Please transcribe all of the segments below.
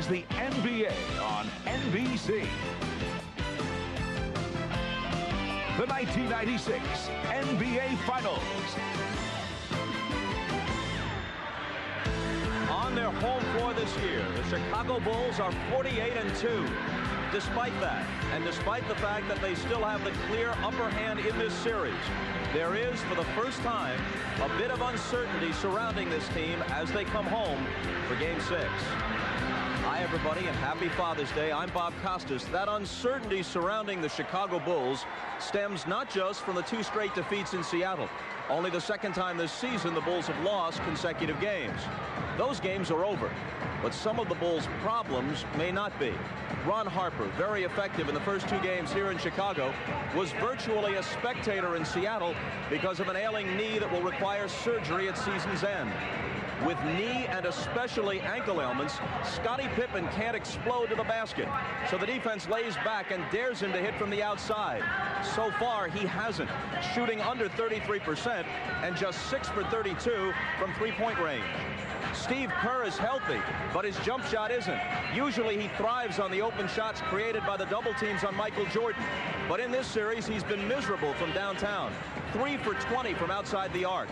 is the NBA on NBC. The 1996 NBA Finals. On their home floor this year, the Chicago Bulls are 48-2. Despite that, and despite the fact that they still have the clear upper hand in this series, there is, for the first time, a bit of uncertainty surrounding this team as they come home for Game 6. Hi, everybody, and happy Father's Day. I'm Bob Costas. That uncertainty surrounding the Chicago Bulls stems not just from the 2 straight defeats in Seattle. Only the second time this season the Bulls have lost consecutive games. Those games are over, but some of the Bulls' problems may not be. Ron Harper, very effective in the first 2 games here in Chicago, was virtually a spectator in Seattle because of an ailing knee that will require surgery at season's end. With knee and especially ankle ailments, Scottie Pippen can't explode to the basket, so the defense lays back and dares him to hit from the outside. So far, he hasn't, shooting under 33% and just 6 for 32 from three-point range. Steve Kerr is healthy, but his jump shot isn't. Usually he thrives on the open shots created by the double teams on Michael Jordan. But in this series, he's been miserable from downtown. 3 for 20 from outside the arc.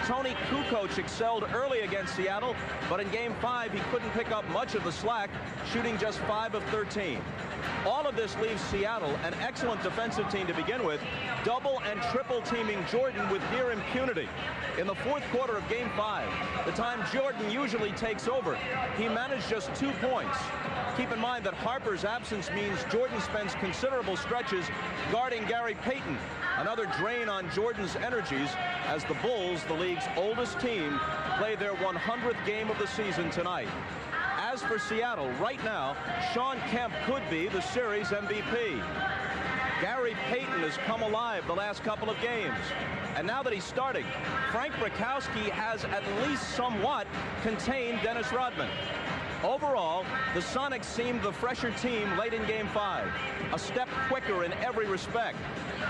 Tony Kukoc excelled early against Seattle, but in Game 5, he couldn't pick up much of the slack, shooting just 5 of 13. All of this leaves Seattle, an excellent defensive team to begin with, double and triple teaming Jordan with near impunity. In the fourth quarter of Game 5, the time Jordan usually takes over, he managed just 2 points. Keep in mind that Harper's absence means Jordan spends considerable stretches guarding Gary Payton, another drain on Jordan's energies as the Bulls, the league's oldest team, play their 100th game of the season tonight. As for Seattle, right now, Shawn Kemp could be the series MVP. Gary Payton has come alive the last couple of games. And now that he's starting, Frank Brickowski has at least somewhat contained Dennis Rodman. Overall, the Sonics seemed the fresher team late in Game 5, a step quicker in every respect.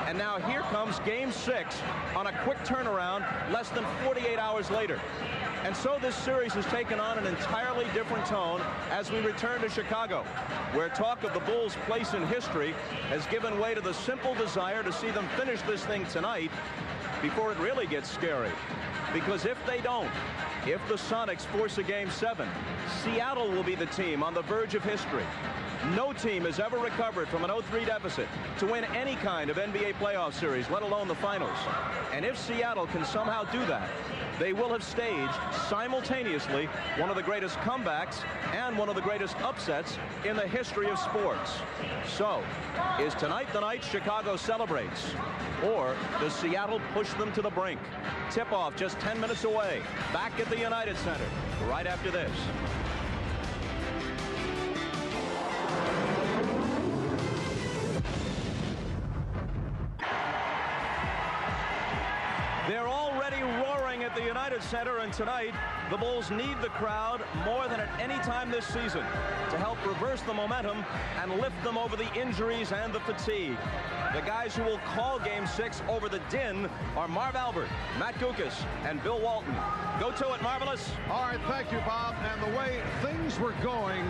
And now here comes Game 6 on a quick turnaround less than 48 hours later. And so this series has taken on an entirely different tone as we return to Chicago, where talk of the Bulls' place in history has given way to the simple desire to see them finish this thing tonight before it really gets scary. Because if they don't, if the Sonics force a Game 7, Seattle will be the team on the verge of history. No team has ever recovered from an 0-3 deficit to win any kind of NBA playoff series, let alone the finals. And if Seattle can somehow do that, they will have staged simultaneously one of the greatest comebacks and one of the greatest upsets in the history of sports. So, is tonight the night Chicago celebrates? Or does Seattle push them to the brink? Tip-off just 10 minutes away, back at the United Center, right after this. They're already roaring at the United Center, and tonight the Bulls need the crowd more than at any time this season to help reverse the momentum and lift them over the injuries and the fatigue. The guys who will call Game 6 over the din are Marv Albert, Matt Guokas, and Bill Walton. Go to it, Marvelous. All right, thank you, Bob. And the way things were going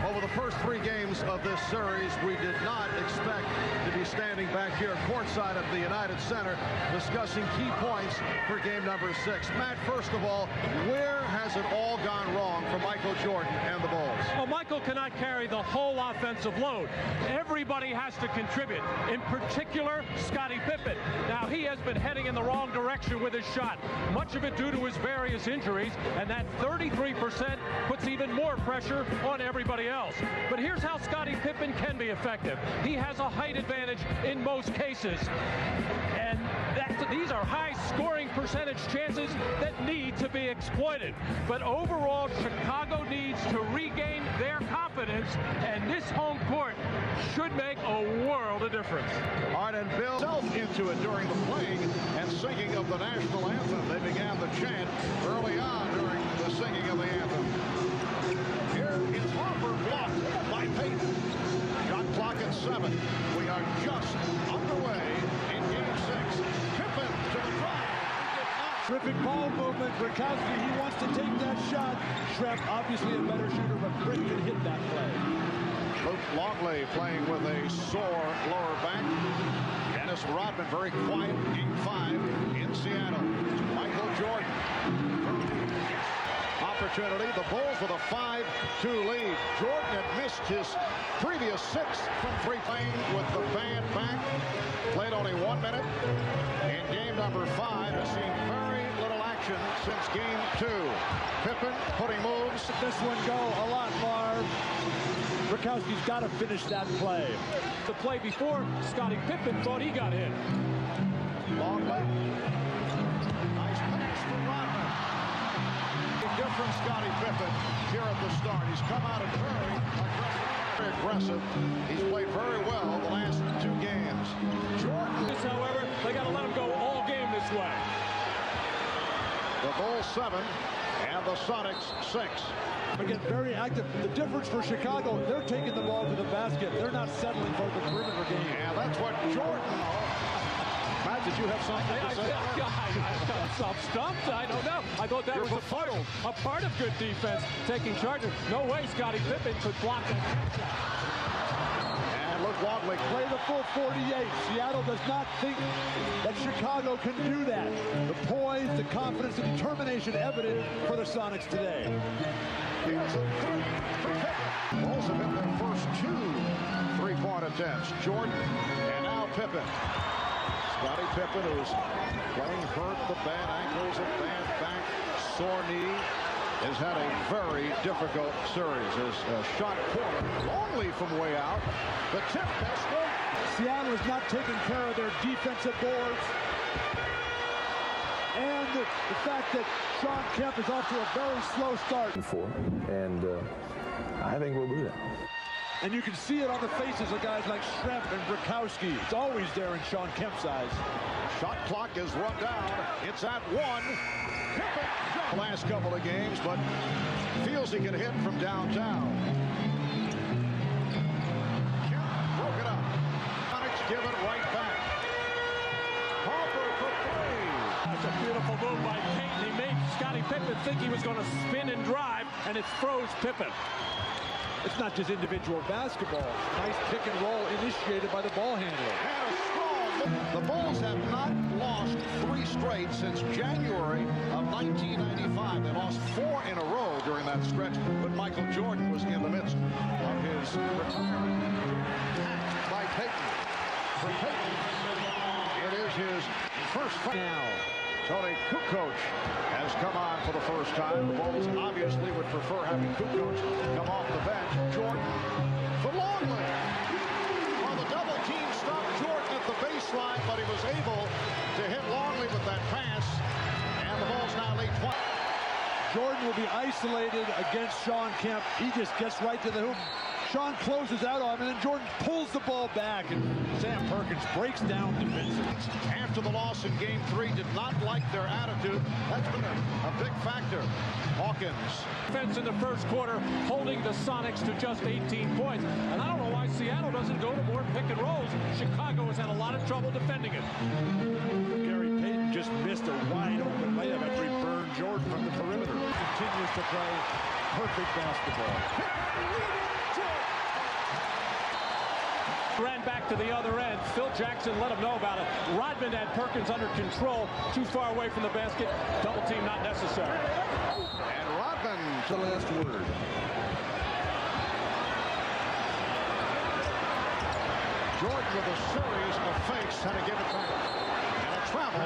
over the first 3 games of this series, we did not expect to be standing back here courtside at the United Center discussing key points for game number 6. Matt, first of all, where has it all gone wrong for Michael Jordan and the Bulls? Well, Michael cannot carry the whole offensive load. Everybody has to contribute, in particular, Scottie Pippen. Now, he has been heading in the wrong direction with his shot, much of it due to his various injuries, and that 33% puts even more pressure on everybody else. But here's how Scottie Pippen can be effective. He has a height advantage in most cases, and these are high-scoring percentage chances that need to be exploited. But overall, Chicago needs to regain their confidence, and this home court should make a world of difference. All right, and Bill himself into it during the playing and singing of the national anthem. They began the chant early on during the singing of the anthem. Here is Harper blocked by Payton. Shot clock at 7. We are just underway in Game 6. Pippen to the drive. Terrific ball movement. Rakowski, he wants to take that shot. Schrempf, obviously a better shooter, but Britt can hit that play. Luke Longley playing with a sore lower back. Dennis Rodman very quiet. Game 5 in Seattle. Michael Jordan. Opportunity. The Bulls with a 5-2 lead. Jordan had missed his previous 6 from 3, playing with the band back. Played only 1 minute. In game number 5 has seen very little action since game 2. Pippen putting moves. Let this one go a lot, Marv. Rakowski's got to finish that play. The play before, Scottie Pippen thought he got hit. Longley. Nice pass for Rodman. Different Scottie Pippen here at the start. He's come out of very aggressive. He's played very well the last 2 games. Jordan. However, they got to let him go all game this way. The Bulls 7 and the Sonics 6. Again, very active. The difference for Chicago, they're taking the ball to the basket. They're not settling for the perimeter game. And that's what Jordan. Matt, did you have something to say? I'm stumped. I don't know. I thought that was a part of good defense, taking charge. No way Scottie Pippen could block that. And look, Longley Play the full 48. Seattle does not think that Chicago can do that. The poise, the confidence, the determination evident for the Sonics today. Here's a 3 for Pippen. Bulls have hit their first 2 3-point attempts. Jordan and now Pippen. Scottie Pippen, who's playing hurt, the bad ankles, a bad back, sore knee, has had a very difficult series. His shot corner, Longley from way out. The tip pass. Seattle is not taking care of their defensive boards. And the fact that Sean Kemp is off to a very slow start. And I think we'll do that. And you can see it on the faces of guys like Schrempf and Rakowski. It's always there in Sean Kemp's eyes. Shot clock is run down. It's at 1. Pippen the last couple of games, but feels he can hit from downtown. Kemp broke it up. Sonics give it right back. Harper for 3. That's a beautiful move by Payton. He made Scottie Pippen think he was going to spin and drive, and it froze Pippen. It's not just individual basketball. Nice pick and roll initiated by the ball handler. And a strong. The Bulls have not lost 3 straight since January of 1995. They lost 4 in a row during that stretch, but Michael Jordan was in the midst of his retirement. By Payton. For Payton, it is his first fight. Now, Tony Kukoc has come on for the first time. The Bulls obviously would prefer having Kukoc come off the bench. Jordan for Longley. Well, the double team stopped Jordan at the baseline, but he was able to hit Longley with that pass. And the Bulls now lead 20. Jordan will be isolated against Sean Kemp. He just gets right to the hoop. Sean closes out on him, and then Jordan pulls the ball back, and Sam Perkins breaks down defensively. After the loss in Game 3, did not like their attitude. That's been a big factor. Hawkins. Defense in the first quarter, holding the Sonics to just 18 points. And I don't know why Seattle doesn't go to more pick and rolls. Chicago has had a lot of trouble defending it. Gary Payton just missed a wide open layup after he burned Jordan from the perimeter. Continues to play perfect basketball. Ran back to the other end. Phil Jackson let him know about it. Rodman had Perkins under control. Too far away from the basket. Double team not necessary. And Rodman The last word. Jordan with a series of fakes, had to give it back. And a travel.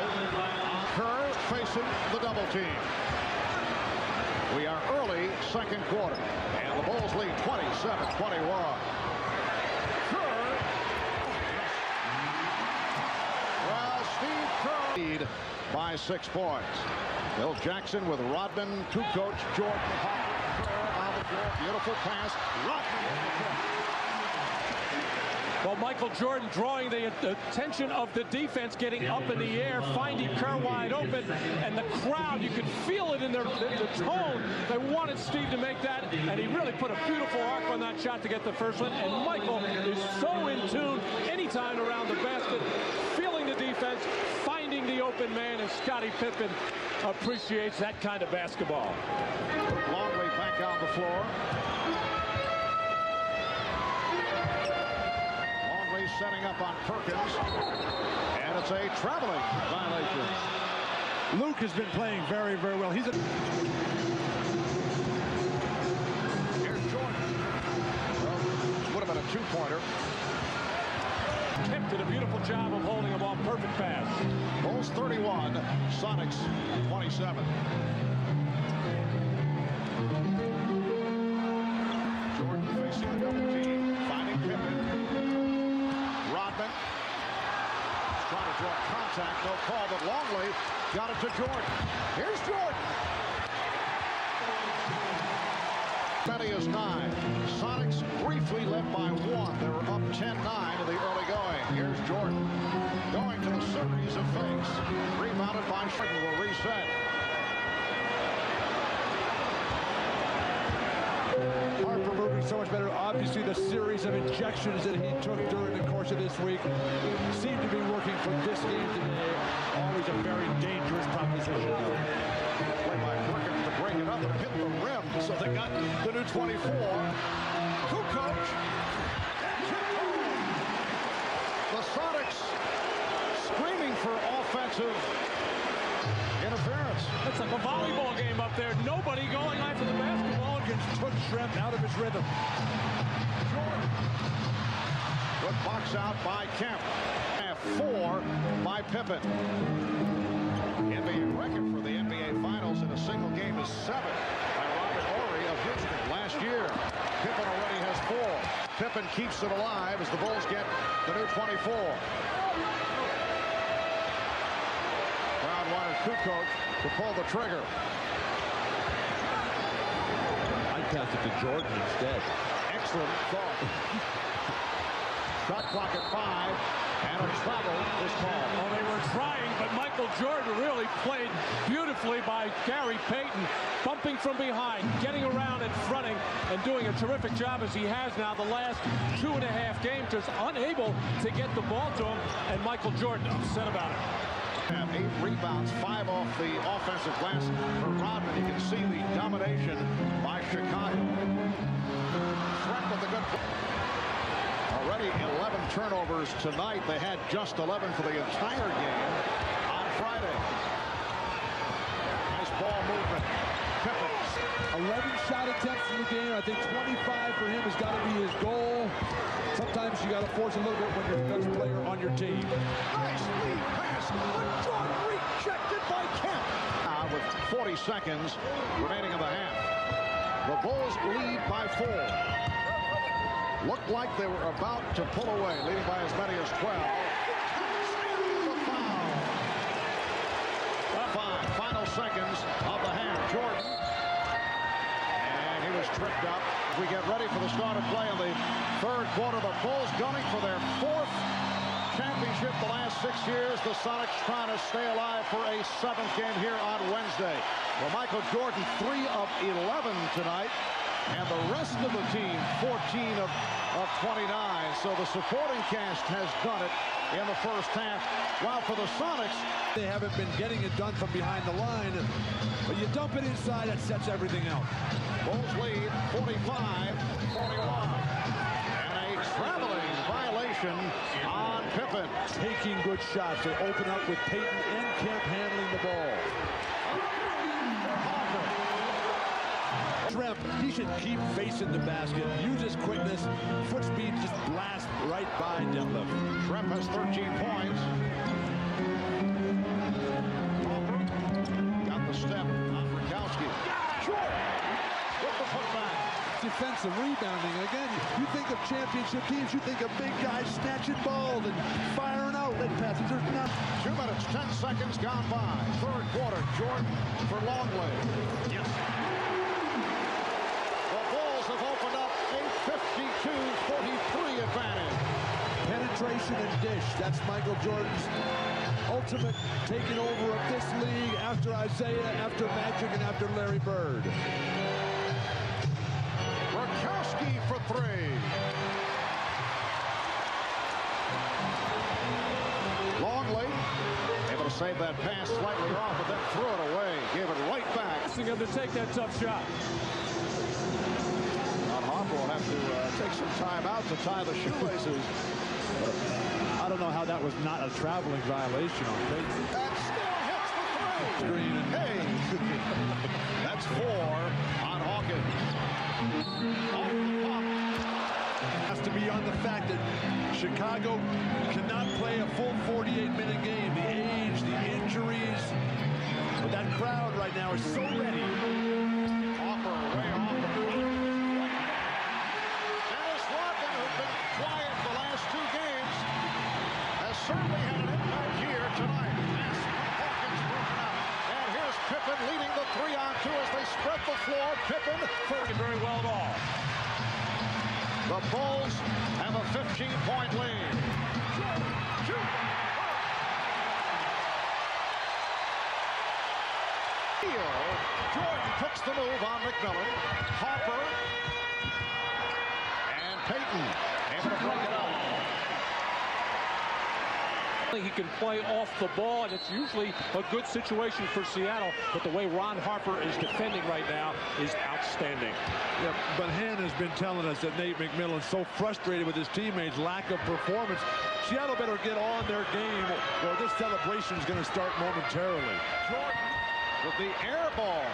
Kerr facing the double team. We are early second quarter. And the Bulls lead 27-21. Lead by 6 points. Phil Jackson with Rodman, Kukoc, Jordan, Hopper on the floor. Beautiful pass. Rodman on the floor. Well, Michael Jordan drawing the attention of the defense, getting up in the air, finding Kerr wide open, and the crowd, you could feel it in the tone. They wanted Steve to make that, and he really put a beautiful arc on that shot to get the first one. And Michael is so in tune anytime around the basket, feeling the defense, finding the open man, and Scottie Pippen appreciates that kind of basketball. Longley back on the floor. Longley setting up on Perkins. And it's a traveling violation. Luke has been playing very, very well. He's a... Here's Jordan. Well, would have been a two-pointer. Kemp did a beautiful job of holding him off. Perfect pass. Bulls 31, Sonics 27. Jordan facing the double team, finding Pippen. Rodman trying to draw contact, no call, but Longley got it to Jordan. Here's Jordan. Betty is 9. Sonics briefly led by 1. They were up 10-9 in the early going. Here's Jordan going to the series of fakes. Rebounded by Jordan. Will reset. Harper moving so much better. Obviously, the series of injections that he took during the course of this week seemed to be working for this game today. Always a very dangerous proposition. Play by Perkins to bring it up and hit the rim. So they got the new 24. Kukoc. The Sonics screaming for offensive interference. It's like a volleyball game up there. Nobody going after the basketball. Took Schrempf out of his rhythm. Jordan. Good box out by Kemp. 4 by Pippen. NBA record for the NBA Finals in a single game is 7 by Robert Horry of Houston last year. Pippen already has 4. Pippen keeps it alive as the Bulls get the new 24. Brown wanted Kukoc to pull the trigger. Pass it to Jordan instead. Excellent thought. Shot clock at 5, and a travel is called. Well, they were trying, but Michael Jordan really played beautifully by Gary Payton, bumping from behind, getting around and fronting, and doing a terrific job as he has now the last 2.5 games, just unable to get the ball to him, and Michael Jordan upset about it. 8 rebounds, 5 off the offensive glass for Rodman. You can see the domination by Chicago. Schrempf with a good play. Already 11 turnovers tonight. They had just 11 for the entire game on Friday. Nice ball movement. Pippen. 11 shot attempts in the game. I think 25 for him has got to be his goal. Sometimes you got to force a little bit when you're the best player on your team. Nice lead pass, but Jordan rejected by Kemp. With 40 seconds remaining in the half. The Bulls lead by 4. Looked like they were about to pull away, leading by as many as 12. The foul. 5 final seconds of the half. Jordan. And he was tripped up. We get ready for the start of play in the third quarter. The Bulls gunning for their 4th championship the last 6 years. The Sonics trying to stay alive for a 7th game here on Wednesday. Well, Michael Jordan 3 of 11 tonight, and the rest of the team 14 of 29. So the supporting cast has done it in the first half. While for the Sonics, they haven't been getting it done from behind the line, but you dump it inside, it sets everything out. Bulls lead 45-41. And a traveling violation on Pippen. Taking good shots. They open up with Payton and Kemp handling the ball. Schrempf, he should keep facing the basket, use his quickness, foot speed, just blast right by deadlift. Schrempf has 13 points. Got the step on Rakowski. Jordan with the putback. Defensive rebounding. Again, you think of championship teams, you think of big guys snatching balls and firing outlet passes. There's not. 2 minutes, 10 seconds gone by. Third quarter, Jordan for Longley. Yes. The Bulls have opened up a 52-43 advantage. Penetration and dish. That's Michael Jordan's ultimate taking over of this league after Isaiah, after Magic, and after Larry Bird. Rakowski for 3. Longley able to save that pass slightly off, but then threw it away. Gave it right back. Asking him to take that tough shot. Harper will have to take some time out to tie the shoelaces. I don't know how that was not a traveling violation on Peyton. That still hits the three. Green and Hayes. That's 4 on Hawkins. Off the pop. Has to be on the fact that Chicago cannot play a full 48-minute game. The age, the injuries. But that crowd right now is so ready. Hopper way off the front. Dennis Rodman, who's been quiet the last 2 games, has certainly had an impact here tonight. As Hawkins broken out. And here's Pippen leading the 3-on-2 as they spread the floor. Pippen Working very well at all. The Bulls have a 15-point lead. Jordan puts the move on McMillan. Harper and Peyton able to break it up. He can play off the ball, and it's usually a good situation for Seattle, but the way Ron Harper is defending right now is outstanding. Yeah, but Han has been telling us that Nate McMillan's so frustrated with his teammates' lack of performance. Seattle better get on their game, or this celebration is going to start momentarily. Jordan with the air ball.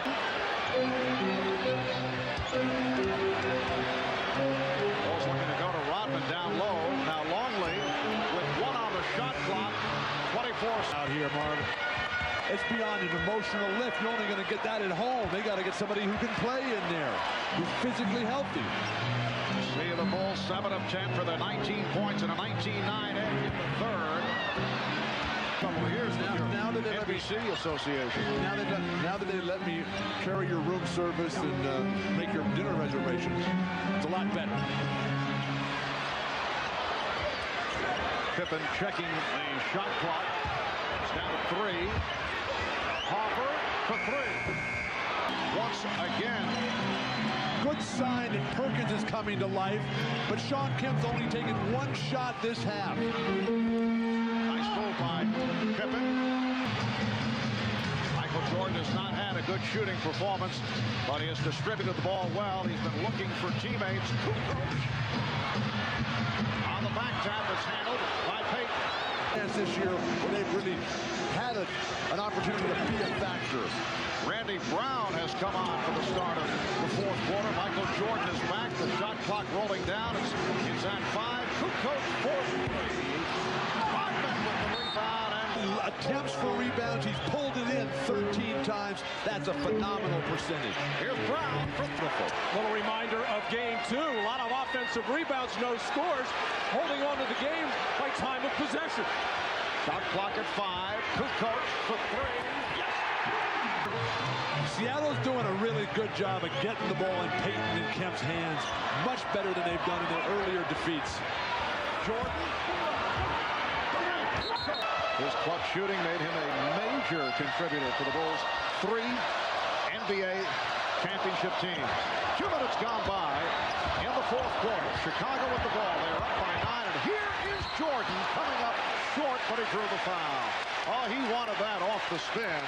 Ball's looking to go to Rodman down low. Now Longley with 1 on the shot clock. 24 Out here, Marvin. It's beyond an emotional lift. You're only going to get that at home. They got to get somebody who can play in there, who's physically healthy. See the Bulls 7 of 10 for their 19 points and a 19-9 edge in the third. Couple of years now that they NBC Association. Now that they let me carry your room service and make your dinner reservations, it's a lot better. Pippen checking the shot clock. It's down to 3. Harper for 3. Once again. Good sign that Perkins is coming to life, but Sean Kemp's only taken 1 shot this half. Nice move by Pippen. Michael Jordan has not had a good shooting performance, but he has distributed the ball well. He's been looking for teammates. On the back tap, it's handled by Peyton. This year, where they've really had an opportunity to be a factor. Randy Brown has come on for the start of the 4th quarter. Michael Jordan is back. The shot clock rolling down. It's at 5. Kukoc for 3. Rodman with the rebound. And attempts for rebounds. He's pulled it in 13 times. That's a phenomenal percentage. Here's Brown for triple. Little reminder of game 2. A lot of offensive rebounds, no scores. Holding on to the game by time of possession. Shot clock at 5. Kukoc for 3. Yes. Seattle's doing a really good job of getting the ball in Peyton and Kemp's hands. Much better than they've done in their earlier defeats. Jordan. His clutch shooting made him a major contributor for the Bulls. 3 NBA championship teams. 2 minutes gone by in the 4th quarter. Chicago with the ball. They're up by 9. And here is Jordan coming up short, but he drew the foul. Oh, he wanted that off the spin.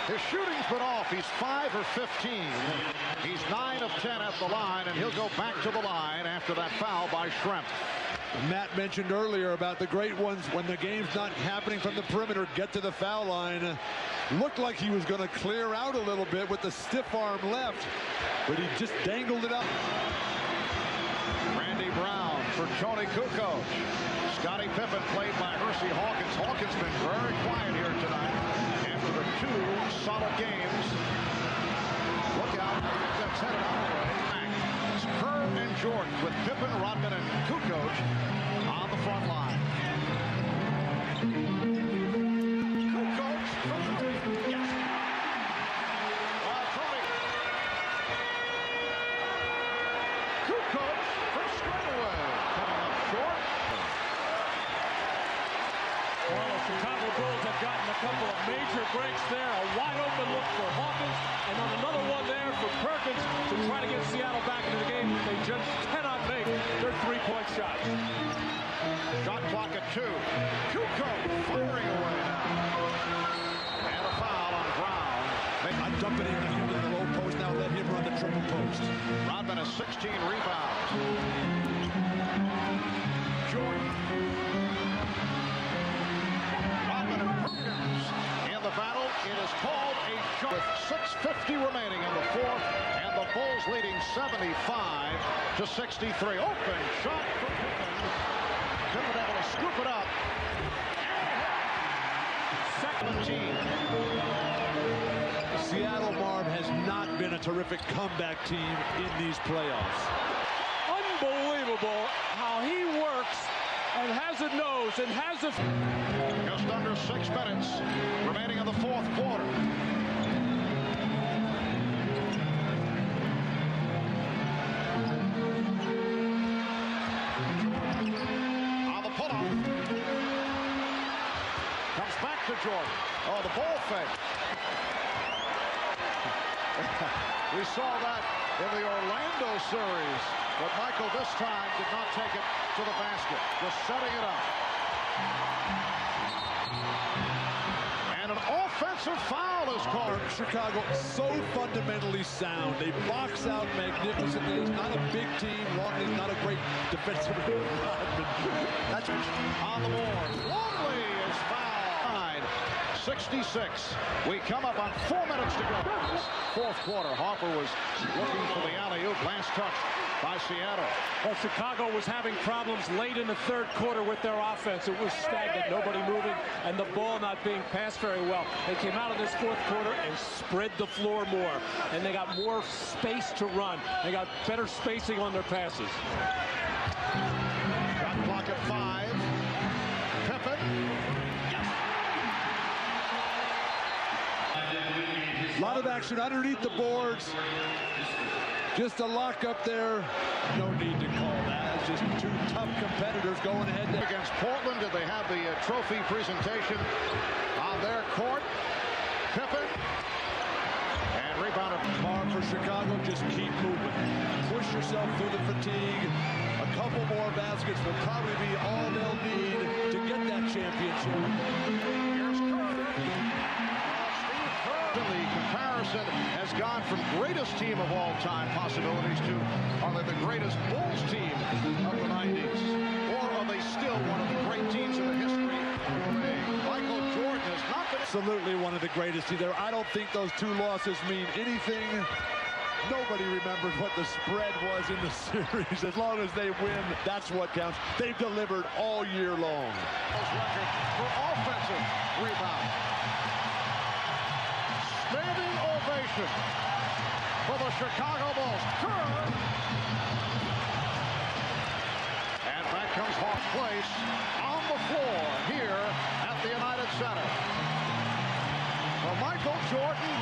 His shooting's been off. He's 5 or 15. He's 9 of 10 at the line, and he'll go back to the line after that foul by Schrempf. Matt mentioned earlier about the great ones when the game's not happening from the perimeter, get to the foul line. Looked like he was going to clear out a little bit with the stiff arm left, but he just dangled it up. Randy Brown for Tony Kukoc. Scottie Pippen played by Hersey Hawkins. Hawkins been very quiet here tonight after the 2 solid games. Look out, that's headed our way. It's Kerr and Jordan with Pippen, Rodman, and Kukoc on the front line. Kukoc from 3. Yes. Tony. Kukoc for straightaway. Coming up short. Well, the Chicago Bulls have gotten a couple of major breaks there. A wide open look for Hawkins, and then another one there for Perkins to try to get Seattle back into the game. They just cannot make their 3-point shots. Shot clock at 2. Kukoc firing away now. And a foul on Brown. I'm dumping him into the low post now. Let him run the triple post. Rodman has 16 rebounds. Jordan. Rodman and Perkins in the battle. It is called a shot with 6:50 remaining in the fourth, and the Bulls leading 75-63. Open shot for Pippen. Pippen able to scoop it up. 17. Seattle, Marv, has not been a terrific comeback team in these playoffs. Unbelievable how he works and has a nose and has a... Just under 6 minutes remaining in the fourth quarter. On the pull-up. Comes back to Jordan. Oh, the ball fake. We saw that in the Orlando series, but Michael this time did not take it to the basket, just setting it up. And an offensive foul is called. Chicago so fundamentally sound. They box out magnificently. It's not a big team. Longley's not a great defensive lineman. That's on the board. Longley is fouled. 66. We come up on 4 minutes to go. Fourth quarter. Harper was looking for the alley-oop. Last touch by Seattle. Well, Chicago was having problems late in the third quarter with their offense. It was stagnant, nobody moving, and the ball not being passed very well. They came out of this fourth quarter and spread the floor more, and they got more space to run. They got better spacing on their passes. Shot clock at 5. Pippen. A lot of action underneath the boards. Just a lock up there. No need to call that. It's just two tough competitors going ahead. Against Portland, did they have the trophy presentation on their court? Pippen. And rebounded. Mark for Chicago, just keep moving. Push yourself through the fatigue. A couple more baskets will probably be all they'll need to get that championship. Here's Kerr. Steve Kerr. The comparison has gone from greatest team of all time possibilities to are they the greatest Bulls team of the 90s? Or are they still one of the great teams in the history of the Michael Jordan has not been... Absolutely one of the greatest either. I don't think those two losses mean anything. Nobody remembers what the spread was in the series. As long as they win, that's what counts. They've delivered all year long. Record for offensive rebound. Standing ovation for the Chicago Bulls. Kerr. And back comes Hawks Place on the floor here at the United Center. For Michael Jordan,